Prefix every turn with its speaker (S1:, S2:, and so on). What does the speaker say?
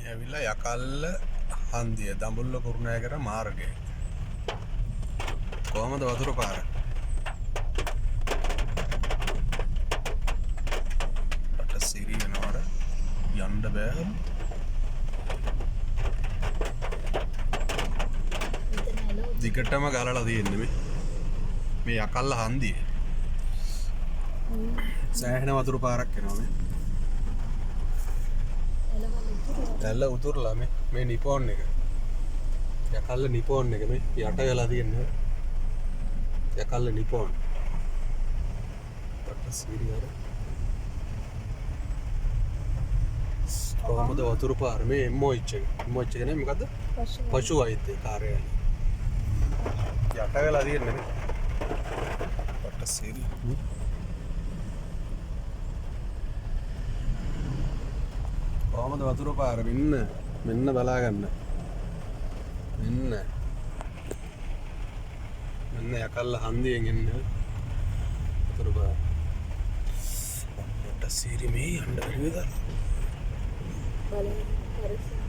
S1: ඇවිල්ලා යකල්ල හන්දිය දඹුල්ල කුරුණෑගල මාර්ගය. කොහමද වතුර පාර? රට සිරි වෙනවද? යන්න බෑ. දිගටම ගලලා තියෙන්නේ මේ යකල්ල හන්දිය. සෑහෙන වතුර පාරක් එනවා මේ. ඇල්ල උතුරලා මේ නිපෝන් එක. යකල්ල නිපෝන් එක මේ යට වෙලා තියෙන්නේ. යකල්ල නිපෝන්. රට සිරි වල. කොහමද වතුර පාර මේ MOH එක. MOH එක නේ මොකද්ද? පශු වෛද්‍ය කාර්යාලය. යට වෙලා තියෙන්නේ මේ. රට සිරි. කොහමද වතුර පාර මෙන්න බලා ගන්න. මෙන්න යකල්ල හන්දියෙන් එන්නේ වතුර පාර. රට සිරි මේ යන්න බැරි වෙලා. බලන්න